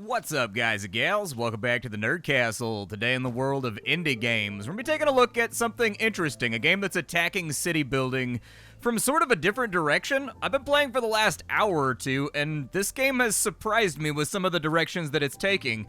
What's up, guys and gals? Welcome back to the Nerd Castle. Today in the world of indie games, we're going to be taking a look at something interesting, a game that's attacking city building from sort of a different direction. I've been playing for the last hour or two, and this game has surprised me with some of the directions that it's taking.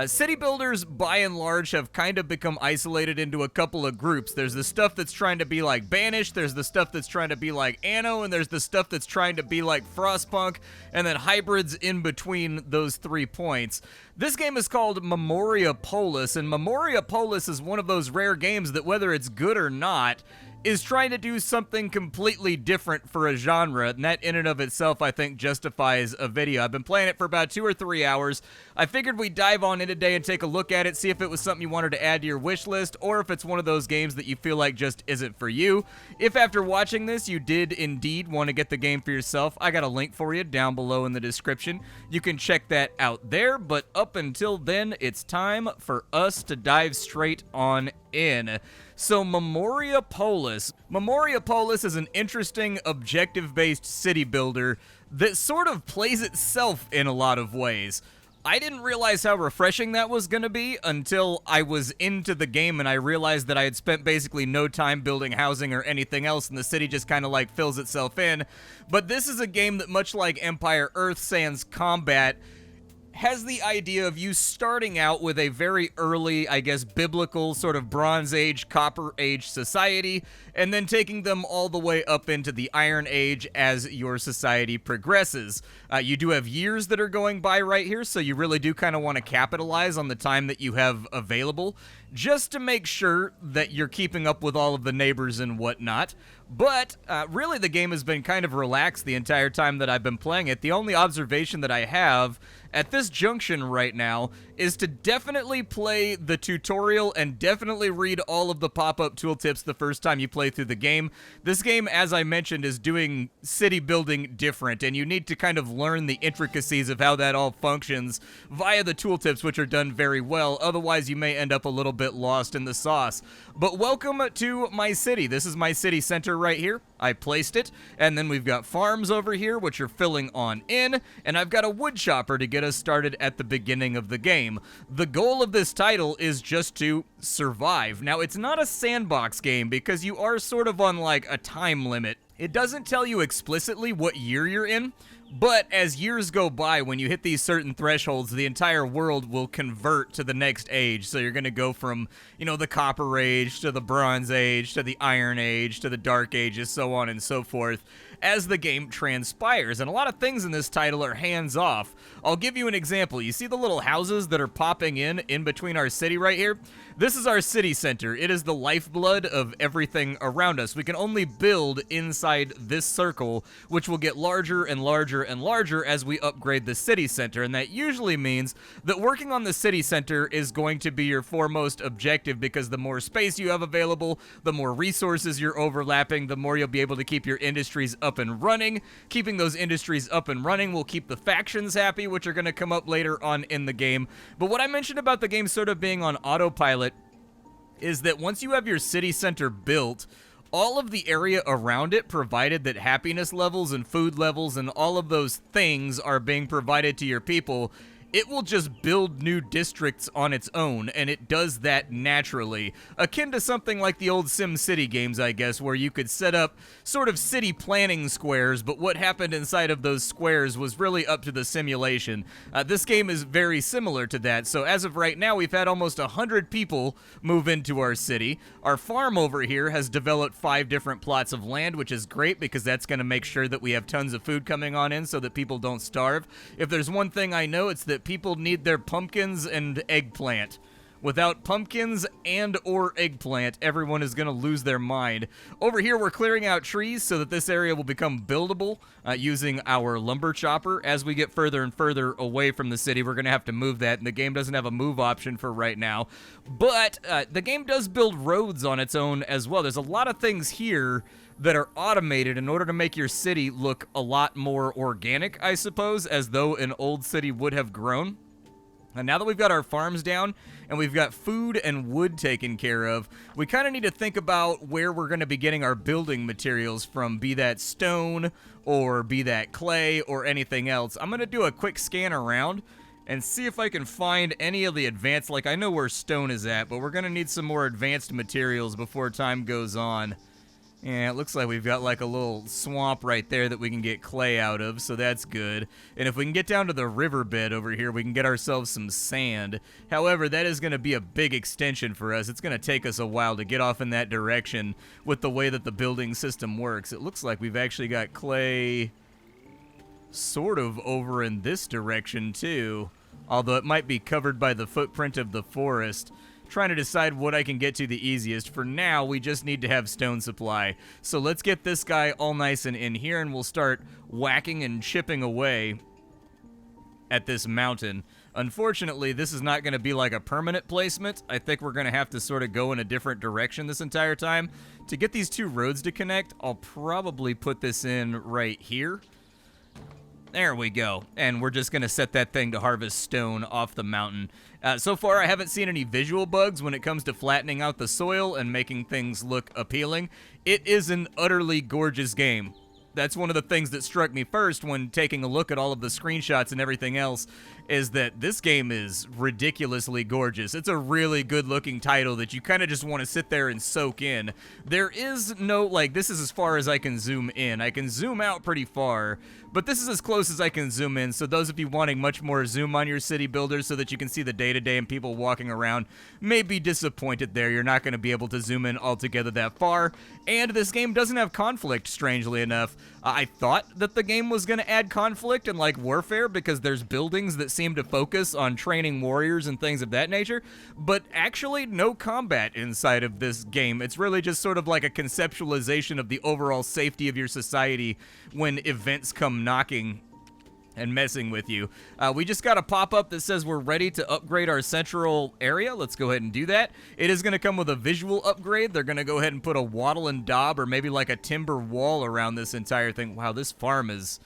City builders, by and large, have kind of become isolated into a couple of groups. There's the stuff that's trying to be like Banished, there's the stuff that's trying to be like Anno, and there's the stuff that's trying to be like Frostpunk, and then hybrids in between those 3 points. This game is called Memoria Polis, and Memoria Polis is one of those rare games that, whether it's good or not, is trying to do something completely different for a genre, and that in and of itself, I think, justifies a video. I've been playing it for about 2 or 3 hours. I figured we'd dive on in today and take a look at it, see if it was something you wanted to add to your wish list, or if it's one of those games that you feel like just isn't for you. If after watching this, you did indeed want to get the game for yourself, I got a link for you down below in the description. You can check that out there, but up until then, it's time for us to dive straight on in. So Memoria Polis. Memoria Polis is an interesting objective-based city builder that sort of plays itself in a lot of ways. I didn't realize how refreshing that was going to be until I was into the game and I realized that I had spent basically no time building housing or anything else, and the city just kind of like fills itself in. But this is a game that, much like Empire Earth Sans Combat, has the idea of you starting out with a very early, I guess, biblical sort of Bronze Age, Copper Age society, and then taking them all the way up into the Iron Age as your society progresses. You do have years that are going by right here, so you really do kind of want to capitalize on the time that you have available, just to make sure that you're keeping up with all of the neighbors and whatnot. But really, the game has been kind of relaxed the entire time that I've been playing it. The only observation that I have at this junction right now is to definitely play the tutorial and definitely read all of the pop-up tooltips the first time you play through the game. This game, as I mentioned, is doing city building different, and you need to kind of learn the intricacies of how that all functions via the tooltips, which are done very well. Otherwise, you may end up a little bit lost in the sauce. But welcome to my city. This is my city center right here. I placed it, and then we've got farms over here, which are filling on in, and I've got a wood chopper to get us started at the beginning of the game. The goal of this title is just to survive. Now, it's not a sandbox game because you are sort of on like a time limit. It doesn't tell you explicitly what year you're in, but as years go by, when you hit these certain thresholds, the entire world will convert to the next age. So you're going to go from, you know, the Copper Age to the Bronze Age to the Iron Age to the Dark Ages, so on and so forth, as the game transpires. And a lot of things in this title are hands-off. I'll give you an example. You see the little houses that are popping in between our city right here? This is our city center. It is the lifeblood of everything around us. We can only build inside this circle, which will get larger and larger and larger as we upgrade the city center, and that usually means that working on the city center is going to be your foremost objective, because the more space you have available, the more resources you're overlapping, the more you'll be able to keep your industries up and running. Keeping those industries up and running will keep the factions happy, which are going to come up later on in the game. But what I mentioned about the game sort of being on autopilot is that once you have your city center built, all of the area around it, provided that happiness levels and food levels and all of those things are being provided to your people, it will just build new districts on its own, and it does that naturally. Akin to something like the old SimCity games, I guess, where you could set up sort of city planning squares, but what happened inside of those squares was really up to the simulation. This game is very similar to that, so as of right now, we've had almost 100 people move into our city. Our farm over here has developed 5 different plots of land, which is great, because that's going to make sure that we have tons of food coming on in so that people don't starve. If there's one thing I know, it's that people need their pumpkins and eggplant. Without pumpkins and or eggplant, everyone is going to lose their mind. Over here, we're clearing out trees so that this area will become buildable using our lumber chopper. As we get further and further away from the city, we're going to have to move that, and the game doesn't have a move option for right now. But the game does build roads on its own as well. There's a lot of things here that are automated in order to make your city look a lot more organic, I suppose, as though an old city would have grown. And now that we've got our farms down and we've got food and wood taken care of, we kind of need to think about where we're going to be getting our building materials from, be that stone or be that clay or anything else. I'm going to do a quick scan around and see if I can find any of the advanced, like I know where stone is at, but we're gonna need some more advanced materials before time goes on. Yeah, it looks like we've got like a little swamp right there that we can get clay out of, so that's good. And if we can get down to the riverbed over here, we can get ourselves some sand. However, that is going to be a big extension for us. It's going to take us a while to get off in that direction with the way that the building system works. It looks like we've actually got clay sort of over in this direction too, although it might be covered by the footprint of the forest. Trying to decide what I can get to the easiest. For now, we just need to have stone supply. So let's get this guy all nice and in here, and we'll start whacking and chipping away at this mountain. Unfortunately, this is not going to be like a permanent placement. I think we're going to have to sort of go in a different direction this entire time. To get these two roads to connect, I'll probably put this in right here. There we go. And we're just going to set that thing to harvest stone off the mountain. So far, I haven't seen any visual bugs when it comes to flattening out the soil and making things look appealing. It is an utterly gorgeous game. That's one of the things that struck me first when taking a look at all of the screenshots and everything else, is that this game is ridiculously gorgeous. It's a really good-looking title that you kind of just want to sit there and soak in. There is no, like, this is as far as I can zoom in. I can zoom out pretty far, but this is as close as I can zoom in, so those of you wanting much more zoom on your city builders so that you can see the day-to-day and people walking around may be disappointed there. You're not going to be able to zoom in altogether that far, and this game doesn't have conflict, strangely enough. I thought that the game was going to add conflict and, like, warfare, because there's buildings that seem to focus on training warriors and things of that nature, but actually no combat inside of this game. It's really just sort of like a conceptualization of the overall safety of your society when events come knocking and messing with you. We just got a pop-up that says we're ready to upgrade our central area. Let's go ahead and do that. It is going to come with a visual upgrade. They're going to go ahead and put a wattle and daub, or maybe like a timber wall around this entire thing. Wow, this farm is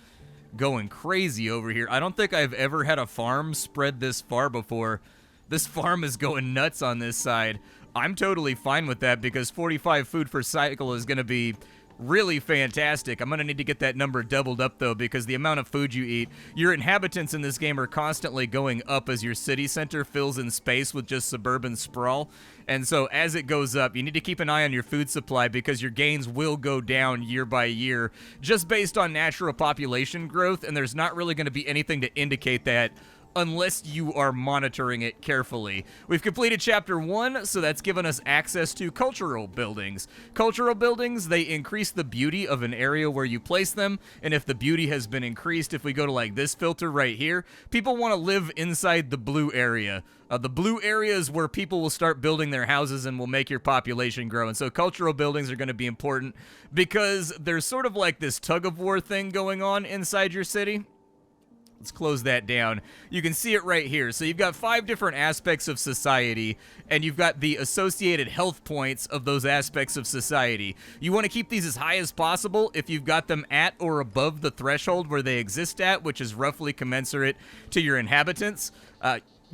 going crazy over here. I don't think I've ever had a farm spread this far before. This farm is going nuts on this side. I'm totally fine with that, because 45 food per cycle is going to be really fantastic. I'm going to need to get that number doubled up, though, because the amount of food you eat, your inhabitants in this game are constantly going up as your city center fills in space with just suburban sprawl. And so as it goes up, you need to keep an eye on your food supply, because your gains will go down year by year just based on natural population growth, and there's not really going to be anything to indicate that unless you are monitoring it carefully. We've completed Chapter 1, so that's given us access to cultural buildings. Cultural buildings, they increase the beauty of an area where you place them, and if the beauty has been increased, if we go to like this filter right here, people want to live inside the blue area. The blue area is where people will start building their houses and will make your population grow. And so cultural buildings are going to be important, because there's sort of like this tug-of-war thing going on inside your city. Let's close that down. You can see it right here. So you've got 5 different aspects of society, and you've got the associated health points of those aspects of society. You want to keep these as high as possible if you've got them at or above the threshold where they exist at, which is roughly commensurate to your inhabitants.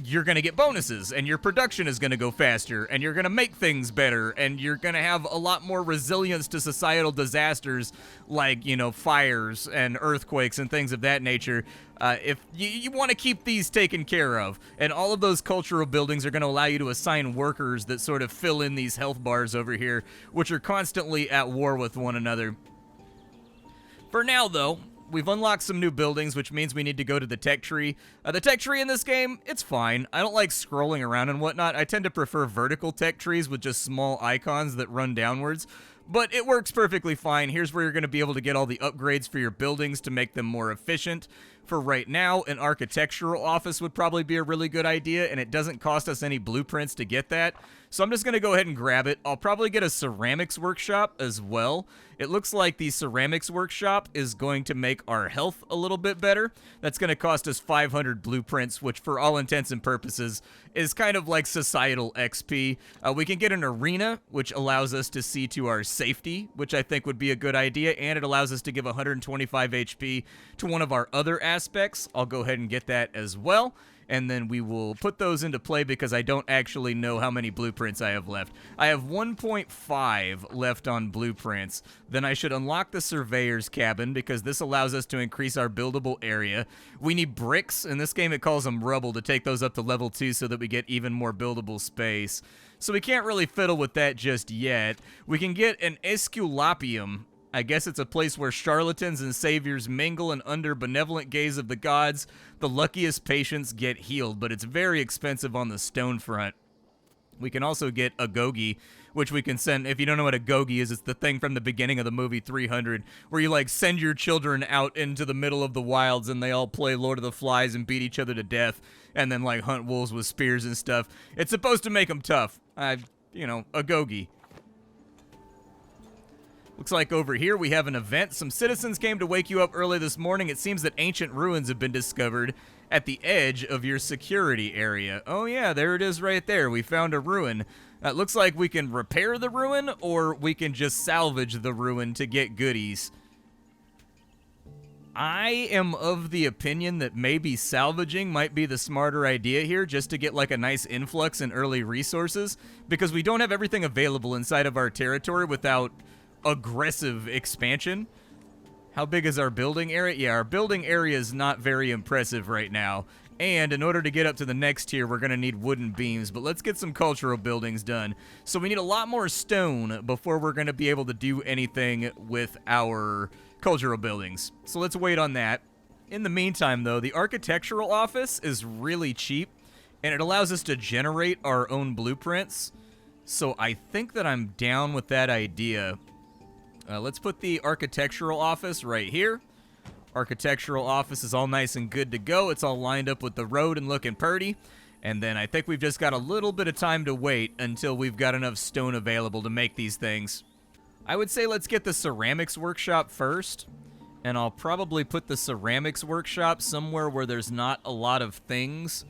You're going to get bonuses, and your production is going to go faster, and you're going to make things better, and you're going to have a lot more resilience to societal disasters like, you know, fires and earthquakes and things of that nature. If you want to keep these taken care of, and all of those cultural buildings are going to allow you to assign workers that sort of fill in these health bars over here, which are constantly at war with one another. For now, though, we've unlocked some new buildings, which means we need to go to the tech tree. The tech tree in this game, it's fine. I don't like scrolling around and whatnot. I tend to prefer vertical tech trees with just small icons that run downwards. But it works perfectly fine. Here's where you're going to be able to get all the upgrades for your buildings to make them more efficient. For right now, an architectural office would probably be a really good idea, and it doesn't cost us any blueprints to get that. So I'm just going to go ahead and grab it. I'll probably get a ceramics workshop as well. It looks like the ceramics workshop is going to make our health a little bit better. That's going to cost us 500 blueprints, which for all intents and purposes is kind of like societal XP. We can get an arena, which allows us to see to our safety, which I think would be a good idea, and it allows us to give 125 HP to one of our other aspects. I'll go ahead and get that as well. and then we will put those into play because I don't actually know how many blueprints I have left. I have 1.5 left on blueprints. Then I should unlock the surveyor's cabin because this allows us to increase our buildable area. We need bricks. In this game, it calls them rubble to take those up to level 2 so that we get even more buildable space. So we can't really fiddle with that just yet. We can get an Esculapium. I guess it's a place where charlatans and saviors mingle, and under benevolent gaze of the gods, the luckiest patients get healed, but it's very expensive on the stone front. We can also get Agogi, which we can send. If you don't know what Agogi is, it's the thing from the beginning of the movie 300, where you, like, send your children out into the middle of the wilds, and they all play Lord of the Flies and beat each other to death, and then, like, hunt wolves with spears and stuff. It's supposed to make them tough. Agogi. Looks like over here we have an event. Some citizens came to wake you up early this morning. It seems that ancient ruins have been discovered at the edge of your security area. Oh yeah, there it is right there. We found a ruin. It looks like we can repair the ruin, or we can just salvage the ruin to get goodies. I am of the opinion that maybe salvaging might be the smarter idea here, just to get like a nice influx in early resources, because we don't have everything available inside of our territory without aggressive expansion. How big is our building area? Yeah, our building area is not very impressive right now. And in order to get up to the next tier, we're going to need wooden beams. But let's get some cultural buildings done. So we need a lot more stone before we're going to be able to do anything with our cultural buildings. So let's wait on that. In the meantime, though, the architectural office is really cheap, and it allows us to generate our own blueprints. So I think that I'm down with that idea. Let's put the architectural office right here. Architectural office is all nice and good to go. It's all lined up with the road and looking purty. And then I think we've just got a little bit of time to wait until we've got enough stone available to make these things. I would say let's get the ceramics workshop first. And I'll probably put the ceramics workshop somewhere where there's not a lot of things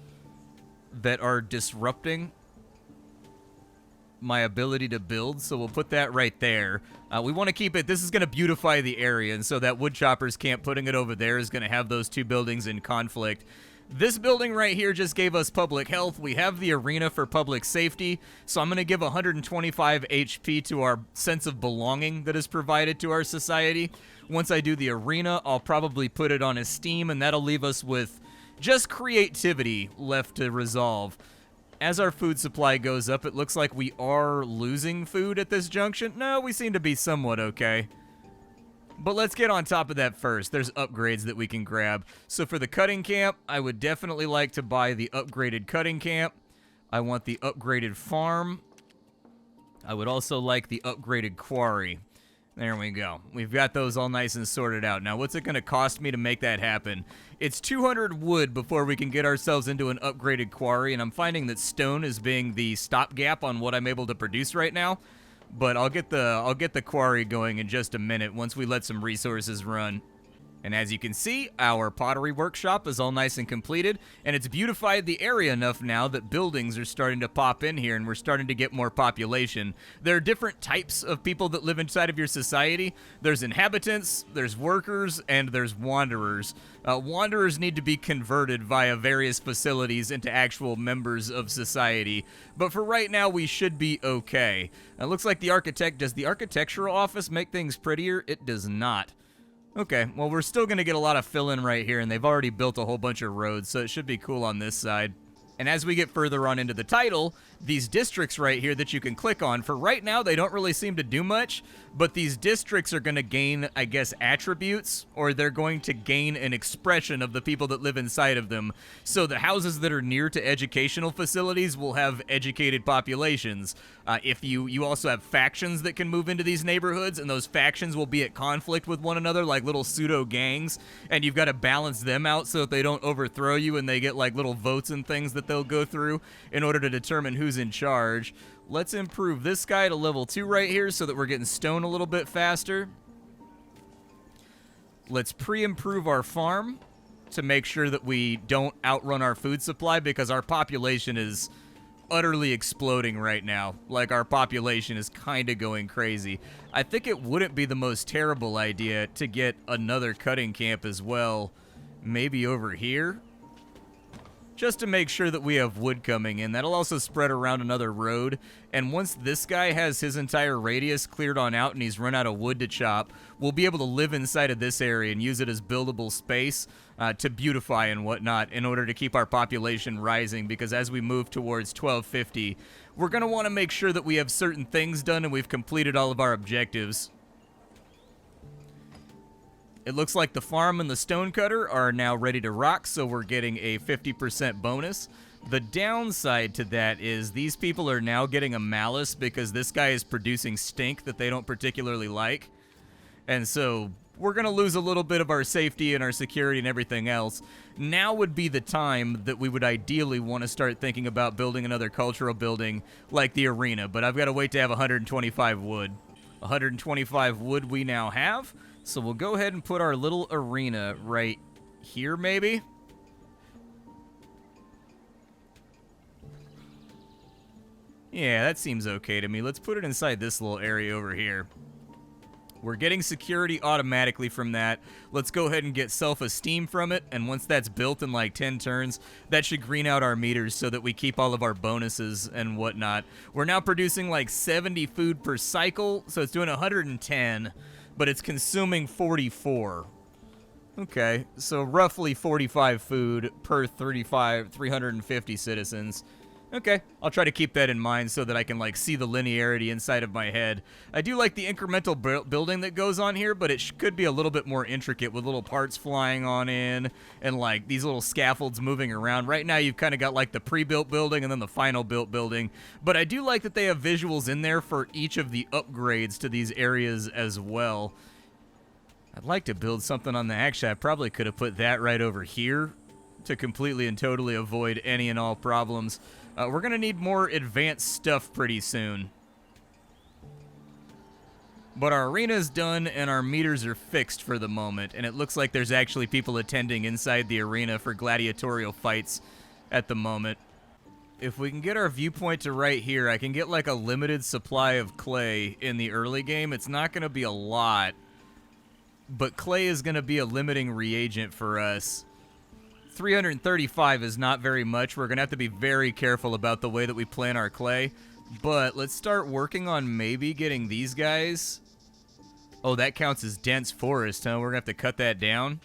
that are disrupting my ability to build, so we'll put that right there. We want to keep it, this is going to beautify the area, and so that woodchopper's camp, putting it over there, is going to have those two buildings in conflict. This building right here just gave us public health. We have the arena for public safety, so I'm going to give 125 HP to our sense of belonging that is provided to our society. Once I do the arena, I'll probably put it on esteem, and that'll leave us with just creativity left to resolve. As our food supply goes up, it looks like we are losing food at this junction. No, we seem to be somewhat okay. But let's get on top of that first. There's upgrades that we can grab. So for the cutting camp, I would definitely like to buy the upgraded cutting camp. I want the upgraded farm. I would also like the upgraded quarry. There we go. We've got those all nice and sorted out. Now, what's it going to cost me to make that happen? It's 200 wood before we can get ourselves into an upgraded quarry, and I'm finding that stone is being the stopgap on what I'm able to produce right now. But I'll get the quarry going in just a minute once we let some resources run. And as you can see, our pottery workshop is all nice and completed, and it's beautified the area enough now that buildings are starting to pop in here, and we're starting to get more population. There are different types of people that live inside of your society. There's inhabitants, there's workers, and there's wanderers. Wanderers need to be converted via various facilities into actual members of society, but for right now, we should be okay. It looks like does the architectural office make things prettier? It does not. Okay, well, we're still going to get a lot of fill-in right here, and they've already built a whole bunch of roads, so it should be cool on this side. And as we get further on into the title, these districts right here that you can click on, for right now, they don't really seem to do much, but these districts are going to gain, I guess, attributes, or they're going to gain an expression of the people that live inside of them. So the houses that are near to educational facilities will have educated populations. If you also have factions that can move into these neighborhoods, and those factions will be at conflict with one another, like little pseudo gangs, and you've got to balance them out so that they don't overthrow you, and they get like little votes and things that they'll go through in order to determine who's in charge. Let's improve this guy to level 2 right here so that we're getting stone a little bit faster. Let's pre-improve our farm to make sure that we don't outrun our food supply, because our population is utterly exploding right now. Like, our population is kind of going crazy. I think it wouldn't be the most terrible idea to get another cutting camp as well. Maybe over here. just to make sure that we have wood coming in. That'll also spread around another road, and once this guy has his entire radius cleared on out and he's run out of wood to chop, we'll be able to live inside of this area and use it as buildable space to beautify and whatnot in order to keep our population rising, because as we move towards 1250, we're going to want to make sure that we have certain things done and we've completed all of our objectives. It looks like the farm and the stonecutter are now ready to rock, so we're getting a 50% bonus. The downside to that is these people are now getting a malice because this guy is producing stink that they don't particularly like. And so we're going to lose a little bit of our safety and our security and everything else. Now would be the time that we would ideally want to start thinking about building another cultural building like the arena, but I've got to wait to have 125 wood. 125 wood we now have. So we'll go ahead and put our little arena right here, maybe. Yeah, that seems okay to me. Let's put it inside this little area over here. We're getting security automatically from that. Let's go ahead and get self-esteem from it, and once that's built in like 10 turns, that should green out our meters so that we keep all of our bonuses and whatnot. We're now producing like 70 food per cycle, so it's doing 110. But it's consuming 44. Okay, so roughly 45 food per 350 citizens. Okay, I'll try to keep that in mind so that I can, like, see the linearity inside of my head. I do like the incremental building that goes on here, but it could be a little bit more intricate with little parts flying on in and, like, these little scaffolds moving around. Right now, you've kind of got, like, the pre-built building and then the final built building. But I do like that they have visuals in there for each of the upgrades to these areas as well. I'd like to build something on the... Actually, I probably could have put that right over here to completely and totally avoid any and all problems. We're going to need more advanced stuff pretty soon. But our arena's done and our meters are fixed for the moment, and it looks like there's actually people attending inside the arena for gladiatorial fights at the moment. If we can get our viewpoint to right here, I can get like a limited supply of clay in the early game. It's not going to be a lot, but clay is going to be a limiting reagent for us. 335 is not very much. We're going to have to be very careful about the way that we plan our clay. But let's start working on maybe getting these guys. Oh, that counts as dense forest, huh? We're going to have to cut that down.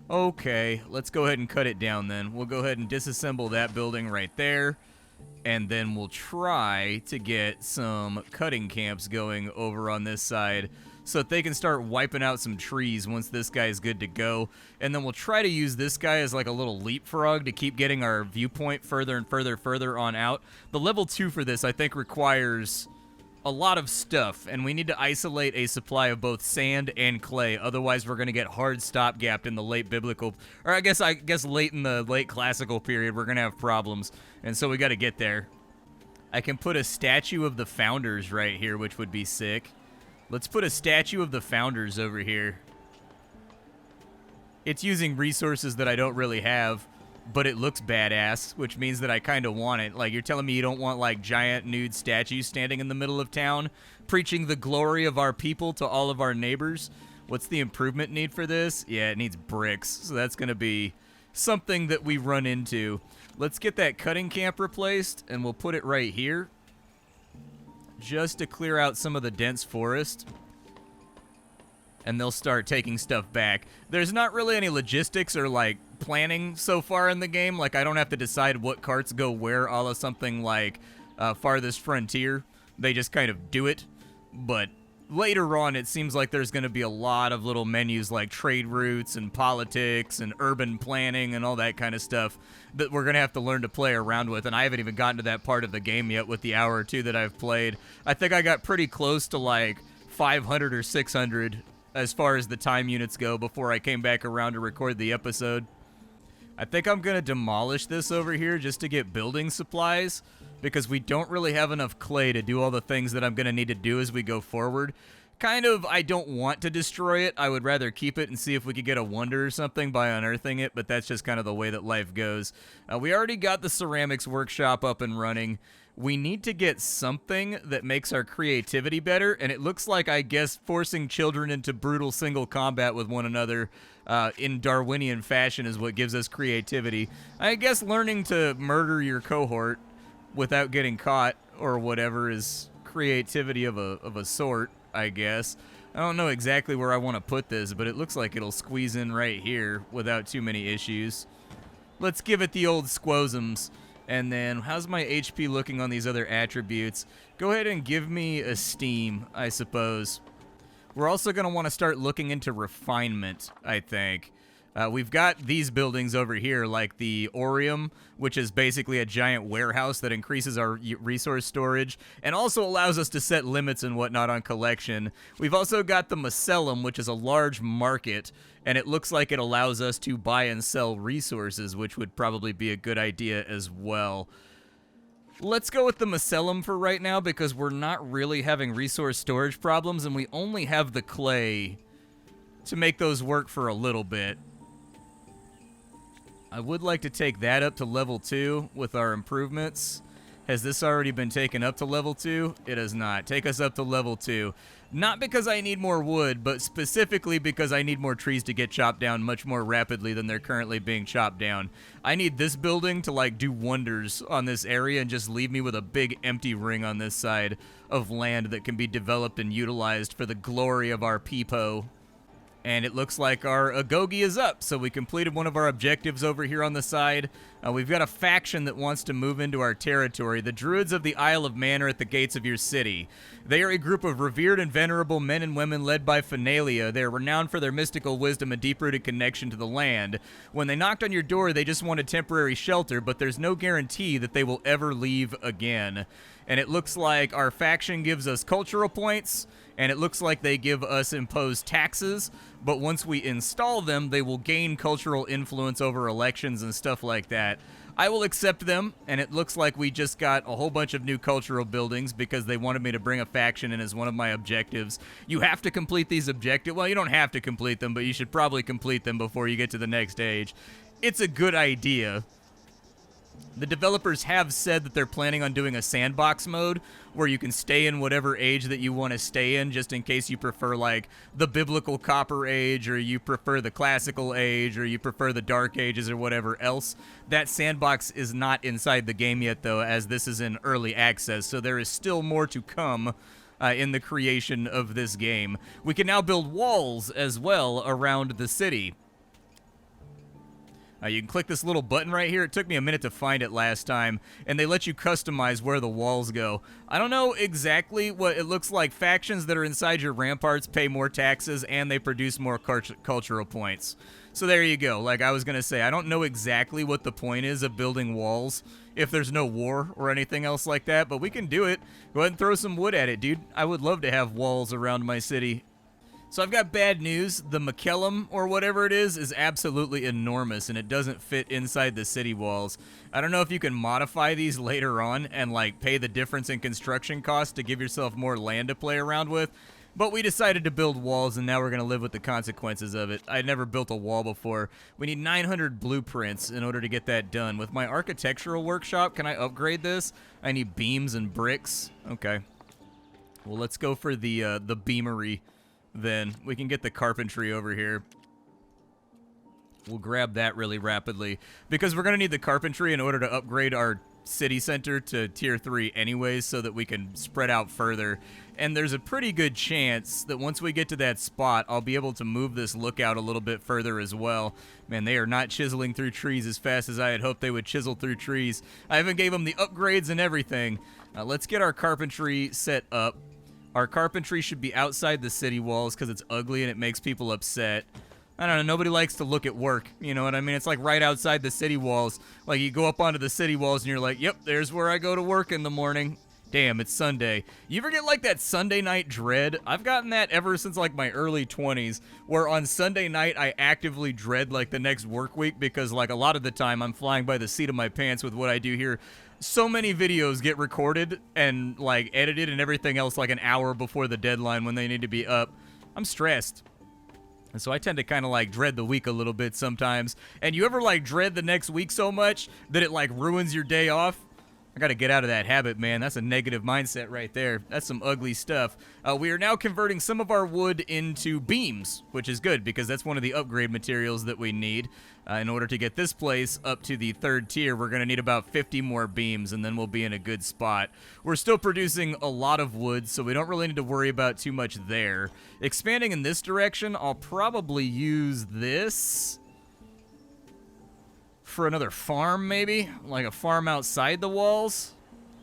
Okay, let's go ahead and cut it down then. We'll go ahead and disassemble that building right there. And then we'll try to get some cutting camps going over on this side so that they can start wiping out some trees once this guy is good to go. And then we'll try to use this guy as like a little leapfrog to keep getting our viewpoint further and further on out. The level 2 for this, I think, requires a lot of stuff, and we need to isolate a supply of both sand and clay. Otherwise, we're going to get hard stopgapped in the late biblical, or I guess late in the late classical period, we're going to have problems. And so we got to get there. I can put a statue of the founders right here, which would be sick. Let's put a statue of the founders over here. It's using resources that I don't really have, but it looks badass, which means that I kind of want it. Like, you're telling me you don't want, like, giant nude statues standing in the middle of town, preaching the glory of our people to all of our neighbors? What's the improvement need for this? Yeah, it needs bricks, so that's going to be something that we run into. Let's get that cutting camp replaced, and we'll put it right here, just to clear out some of the dense forest. And they'll start taking stuff back. There's not really any logistics or, like, planning so far in the game. Like, I don't have to decide what carts go where, a la something like Farthest Frontier. They just kind of do it. But later on, it seems like there's going to be a lot of little menus like trade routes and politics and urban planning and all that kind of stuff that we're going to have to learn to play around with. And I haven't even gotten to that part of the game yet with the hour or two that I've played. I think I got pretty close to, like, 500 or 600 as far as the time units go before I came back around to record the episode. I think I'm going to demolish this over here just to get building supplies, because we don't really have enough clay to do all the things that I'm going to need to do as we go forward. Kind of, I don't want to destroy it. I would rather keep it and see if we could get a wonder or something by unearthing it, but that's just kind of the way that life goes. We already got the ceramics workshop up and running. we need to get something that makes our creativity better, and it looks like, I guess, forcing children into brutal single combat with one another in Darwinian fashion is what gives us creativity. I guess learning to murder your cohort without getting caught or whatever is creativity of a sort, I guess. I don't know exactly where I want to put this, but it looks like it'll squeeze in right here without too many issues. Let's give it the old squozums. And then, how's my HP looking on these other attributes? Go ahead and give me esteem, I suppose. We're also going to want to start looking into refinement, I think. We've got these buildings over here, like the Orium, which is basically a giant warehouse that increases our resource storage and also allows us to set limits and whatnot on collection. We've also got the Macellum, which is a large market, and it looks like it allows us to buy and sell resources, which would probably be a good idea as well. Let's go with the Macellum for right now because we're not really having resource storage problems, and we only have the clay to make those work for a little bit. I would like to take that up to level 2 with our improvements. Has this already been taken up to level 2? It has not. Take us up to level 2. Not because I need more wood, but specifically because I need more trees to get chopped down much more rapidly than they're currently being chopped down. I need this building to, like, do wonders on this area and just leave me with a big empty ring on this side of land that can be developed and utilized for the glory of our peepo. And it looks like our Agogi is up, so we completed one of our objectives over here on the side. We've got a faction that wants to move into our territory. The Druids of the Isle of Man are at the gates of your city. They are a group of revered and venerable men and women led by Finalia. They are renowned for their mystical wisdom and deep-rooted connection to the land. When they knocked on your door, they just wanted temporary shelter, but there's no guarantee that they will ever leave again. And it looks like our faction gives us cultural points, and it looks like they give us imposed taxes, but once we install them, they will gain cultural influence over elections and stuff like that. I will accept them, and it looks like we just got a whole bunch of new cultural buildings because they wanted me to bring a faction in as one of my objectives. You have to complete these objectives. Well, you don't have to complete them, but you should probably complete them before you get to the next stage. It's a good idea. The developers have said that they're planning on doing a sandbox mode where you can stay in whatever age that you want to stay in, just in case you prefer, like, the biblical Copper Age, or you prefer the classical age, or you prefer the Dark Ages, or whatever else. That sandbox is not inside the game yet, though, as this is in early access, so there is still more to come in the creation of this game. We can now build walls as well around the city. You can click this little button right here. It took me a minute to find it last time, and they let you customize where the walls go. I don't know exactly what it looks like. Factions that are inside your ramparts pay more taxes, and they produce more cultural points. So there you go. Like I was going to say, I don't know exactly what the point is of building walls if there's no war or anything else like that, but we can do it. Go ahead and throw some wood at it, dude. I would love to have walls around my city. So I've got bad news. The Macellum, or whatever it is absolutely enormous, and it doesn't fit inside the city walls. I don't know if you can modify these later on and, like, pay the difference in construction costs to give yourself more land to play around with, but we decided to build walls, and now we're going to live with the consequences of it. I'd never built a wall before. We need 900 blueprints in order to get that done. With my architectural workshop, can I upgrade this? I need beams and bricks. Okay. Well, let's go for the beamery. Then we can get the carpentry over here. We'll grab that really rapidly because we're going to need the carpentry in order to upgrade our city center to tier 3 anyways, so that we can spread out further. And there's a pretty good chance that once we get to that spot, I'll be able to move this lookout a little bit further as well. Man, they are not chiseling through trees as fast as I had hoped they would chisel through trees. I even gave them the upgrades and everything. Let's get our carpentry set up. Our carpentry should be outside the city walls because it's ugly and it makes people upset. I don't know, nobody likes to look at work, you know what I mean? It's like right outside the city walls. Like you go up onto the city walls and you're like, yep, there's where I go to work in the morning. Damn, it's Sunday. You ever get like that Sunday night dread? I've gotten that ever since like my early 20s, where on Sunday night I actively dread like the next work week because like a lot of the time I'm flying by the seat of my pants with what I do here. So many videos get recorded and like edited and everything else like an hour before the deadline when they need to be up. I'm stressed. And so I tend to kind of like dread the week a little bit sometimes. And you ever like dread the next week so much that it like ruins your day off? I gotta get out of that habit, man. That's a negative mindset right there. That's some ugly stuff. We are now converting some of our wood into beams, which is good because that's one of the upgrade materials that we need. In order to get this place up to the 3rd tier, we're gonna need about 50 more beams, and then we'll be in a good spot. We're still producing a lot of wood, so we don't really need to worry about too much there. Expanding in this direction, I'll probably use this for another farm, maybe? Like a farm outside the walls?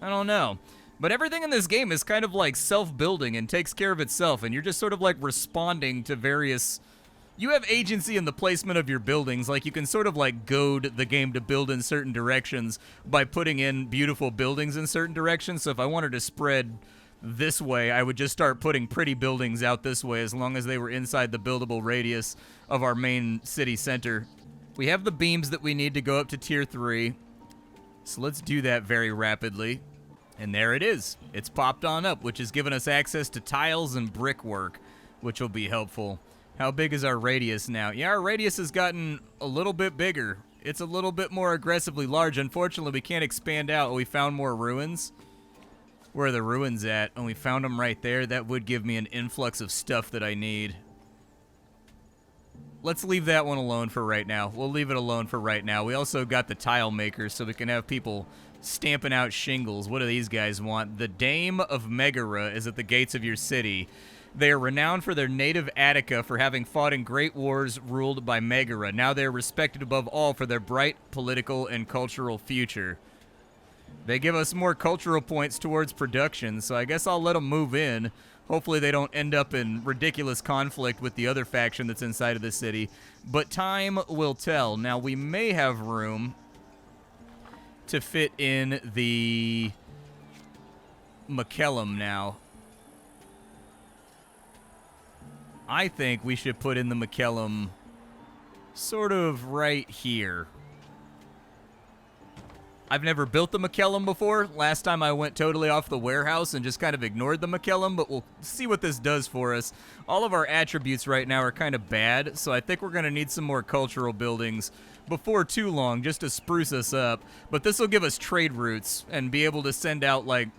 I don't know. But everything in this game is kind of like self-building and takes care of itself, and you're just sort of like responding to various... You have agency in the placement of your buildings, like you can sort of like goad the game to build in certain directions by putting in beautiful buildings in certain directions. So if I wanted to spread this way, I would just start putting pretty buildings out this way as long as they were inside the buildable radius of our main city center. We have the beams that we need to go up to tier 3, so let's do that very rapidly. And there it is. It's popped on up, which has given us access to tiles and brickwork, which will be helpful. How big is our radius now? Yeah, our radius has gotten a little bit bigger. It's a little bit more aggressively large. Unfortunately, we can't expand out. Oh, we found more ruins. Where are the ruins at? Oh, we found them right there. That would give me an influx of stuff that I need. Let's leave that one alone for right now. We'll leave it alone for right now. We also got the tile makers so we can have people stamping out shingles. What do these guys want? The Dame of Megara is at the gates of your city. They are renowned for their native Attica for having fought in great wars ruled by Megara. Now they are respected above all for their bright political and cultural future. They give us more cultural points towards production, so I guess I'll let them move in. Hopefully they don't end up in ridiculous conflict with the other faction that's inside of the city. But time will tell. Now, we may have room to fit in the McKellum now. I think we should put in the McKellum sort of right here. I've never built the McKellum before. Last time I went totally off the warehouse and just kind of ignored the McKellum, but we'll see what this does for us. All of our attributes right now are kind of bad, so I think we're going to need some more cultural buildings before too long just to spruce us up. But this will give us trade routes and be able to send out like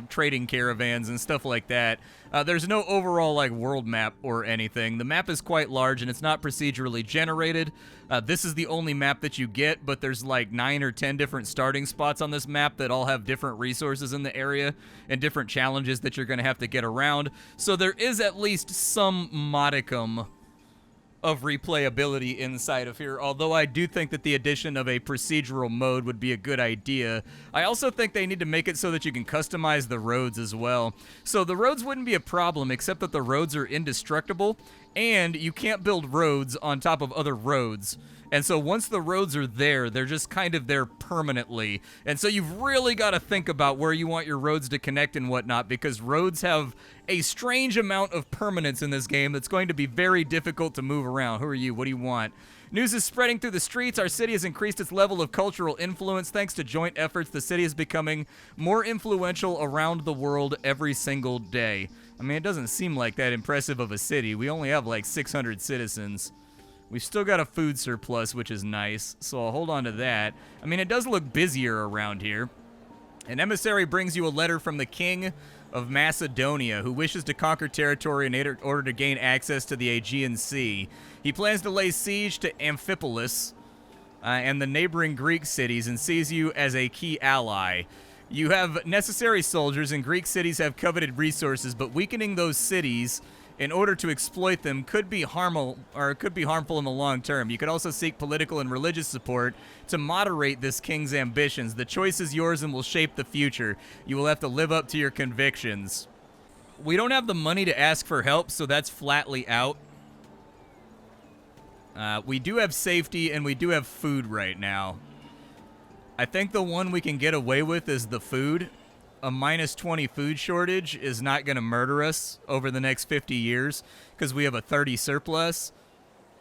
trading caravans and stuff like that. There's no overall like world map or anything. The map is quite large and it's not procedurally generated. This is the only map that you get, but there's like 9 or 10 different starting spots on this map that all have different resources in the area and different challenges that you're going to have to get around. So there is at least some modicum of replayability inside of here, although I do think that the addition of a procedural mode would be a good idea. I also think they need to make it so that you can customize the roads as well. So the roads wouldn't be a problem, except that the roads are indestructible, and you can't build roads on top of other roads. And so once the roads are there, they're just kind of there permanently. And so you've really got to think about where you want your roads to connect and whatnot, because roads have a strange amount of permanence in this game that's going to be very difficult to move around. Who are you? What do you want? News is spreading through the streets. Our city has increased its level of cultural influence. Thanks to joint efforts, the city is becoming more influential around the world every single day. I mean, it doesn't seem like that impressive of a city. We only have like 600 citizens. We've still got a food surplus, which is nice, so I'll hold on to that. I mean, it does look busier around here. An emissary brings you a letter from the king of Macedonia, who wishes to conquer territory in order to gain access to the Aegean Sea. He plans to lay siege to Amphipolis and the neighboring Greek cities and sees you as a key ally. You have necessary soldiers, and Greek cities have coveted resources, but weakening those cities in order to exploit them could be harmful in the long term. You could also seek political and religious support to moderate this king's ambitions. The choice is yours and will shape the future. You will have to live up to your convictions. We don't have the money to ask for help, so that's flatly out. We do have safety and we do have food right now. I think the one we can get away with is the food. A -20 food shortage is not going to murder us over the next 50 years because we have a 30 surplus.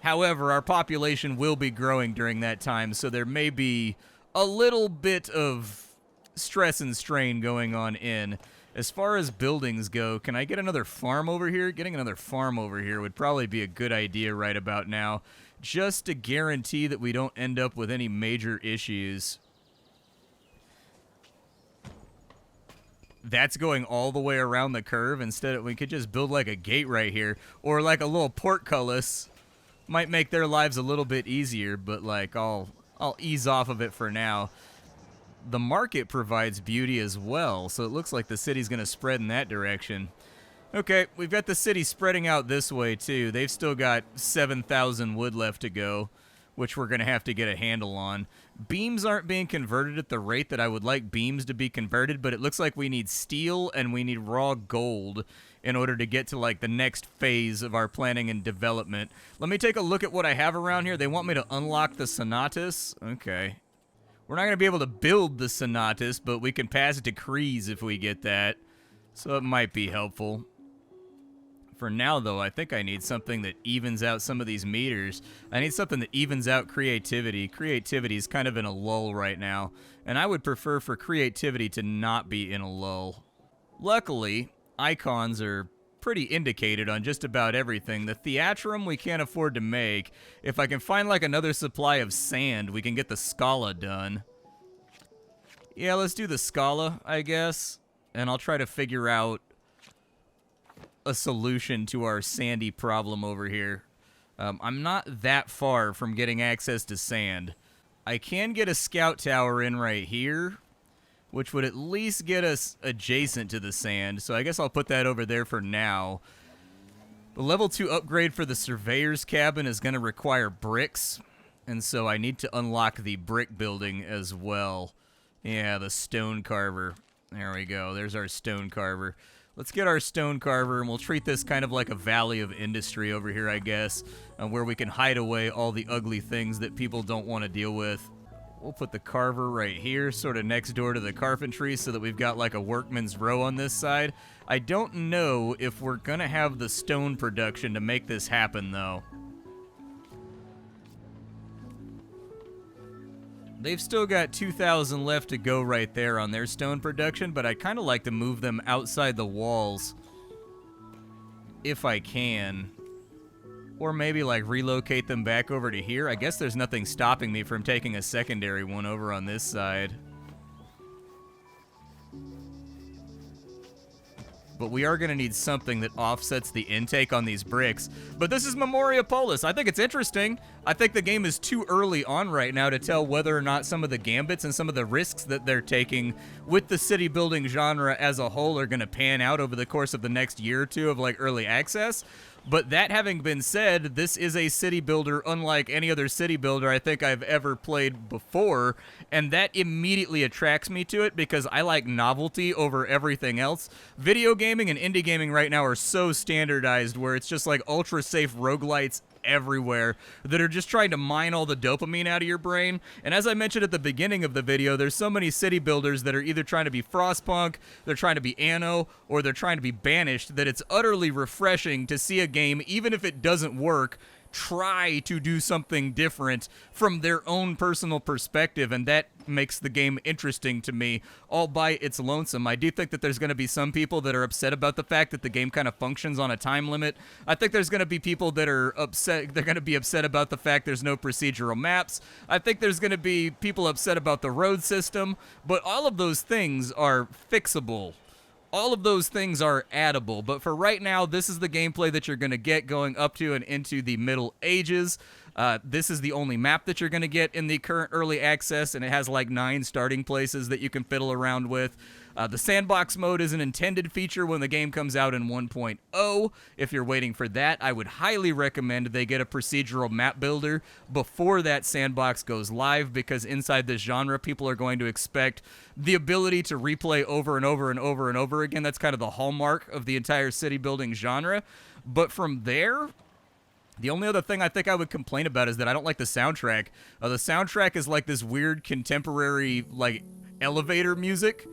However, our population will be growing during that time, so there may be a little bit of stress and strain going on in. As far as buildings go, can I get another farm over here? Getting another farm over here would probably be a good idea right about now, just to guarantee that we don't end up with any major issues. that's going all the way around the curve. Instead, we could just build like a gate right here, or like a little portcullis. Might make their lives a little bit easier, but like I'll ease off of it for now. The market provides beauty as well, so it looks like the city's going to spread in that direction. Okay, we've got the city spreading out this way too. They've still got 7,000 wood left to go, which we're going to have to get a handle on. Beams aren't being converted at the rate that I would like beams to be converted, but it looks like we need steel and we need raw gold in order to get to like the next phase of our planning and development. Let me take a look at what I have around here. They want me to unlock the Sonatus. Okay. We're not going to be able to build the Sonatus, but we can pass decrees if we get that. So it might be helpful. For now, though, I think I need something that evens out some of these meters. I need something that evens out creativity. Creativity is kind of in a lull right now, and I would prefer for creativity to not be in a lull. Luckily, icons are pretty indicated on just about everything. The Theatrum we can't afford to make. If I can find like another supply of sand, we can get the Scala done. Yeah, let's do the Scala, I guess, and I'll try to figure out a solution to our sandy problem over here. I'm not that far from getting access to sand. I can get a scout tower in right here, which would at least get us adjacent to the sand, so I guess I'll put that over there for now. The level 2 upgrade for the surveyor's cabin is going to require bricks, and so I need to unlock the brick building as well. Yeah, the stone carver. There we go. There's our stone carver. Let's get our stone carver, and we'll treat this kind of like a valley of industry over here, I guess, where we can hide away all the ugly things that people don't want to deal with. We'll put the carver right here, sort of next door to the carpentry, so that we've got like a workman's row on this side. I don't know if we're going to have the stone production to make this happen, though. They've still got 2,000 left to go right there on their stone production, but I'd kind of like to move them outside the walls if I can. Or maybe like relocate them back over to here. I guess there's nothing stopping me from taking a secondary one over on this side. But we are going to need something that offsets the intake on these bricks. But this is Memoria Polis. I think it's interesting. I think the game is too early on right now to tell whether or not some of the gambits and some of the risks that they're taking with the city building genre as a whole are going to pan out over the course of the next year or two of like early access. But that having been said, this is a city builder unlike any other city builder I think I've ever played before, and that immediately attracts me to it because I like novelty over everything else. Video gaming and indie gaming right now are so standardized where it's just like ultra-safe roguelites everywhere that are just trying to mine all the dopamine out of your brain. And as I mentioned at the beginning of the video, there's so many city builders that are either trying to be Frostpunk, they're trying to be Anno, or they're trying to be Banished, that it's utterly refreshing to see a game, even if it doesn't work, try to do something different from their own personal perspective, and that makes the game interesting to me all by its lonesome. I do think that there's going to be some people that are upset about the fact that the game kind of functions on a time limit. I think there's going to be people that are upset. They're going to be upset about the fact there's no procedural maps. I think there's going to be people upset about the road system, but all of those things are fixable. All of those things are addable, but for right now, this is the gameplay that you're going to get going up to and into the Middle Ages. This is the only map that you're going to get in the current early access, and it has like 9 starting places that you can fiddle around with. The sandbox mode is an intended feature when the game comes out in 1.0. If you're waiting for that, I would highly recommend they get a procedural map builder before that sandbox goes live, because inside this genre, people are going to expect the ability to replay over and over and over and over again. That's kind of the hallmark of the entire city building genre. But from there, the only other thing I think I would complain about is that I don't like the soundtrack. The soundtrack is like this weird contemporary, like, elevator music.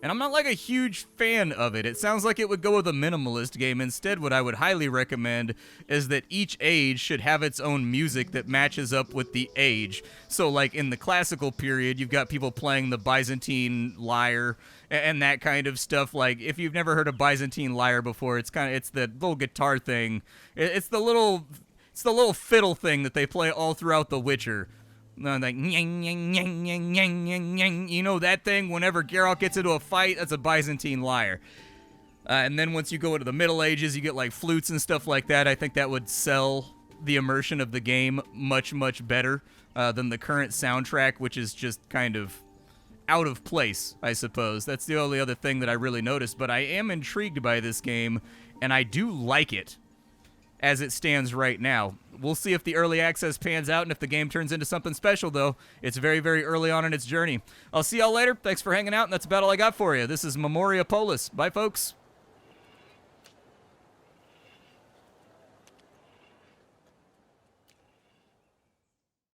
And I'm not like a huge fan of it. It sounds like it would go with a minimalist game. Instead, what I would highly recommend is that each age should have its own music that matches up with the age. So like in the classical period, you've got people playing the Byzantine lyre and that kind of stuff. Like if you've never heard a Byzantine lyre before, it's the little guitar thing. It's the little fiddle thing that they play all throughout The Witcher. Like, nyang, nyang, nyang, nyang, nyang, nyang, nyang. You know that thing? Whenever Geralt gets into a fight, that's a Byzantine lyre. And then once you go into the Middle Ages, you get like flutes and stuff like that. I think that would sell the immersion of the game much, much better than the current soundtrack, which is just kind of out of place, I suppose. That's the only other thing that I really noticed, but I am intrigued by this game, and I do like it as it stands right now. We'll see if the early access pans out and if the game turns into something special, though. It's very, very early on in its journey. I'll see y'all later. Thanks for hanging out, and that's about all I got for you. This is Memoria Polis. Bye, folks.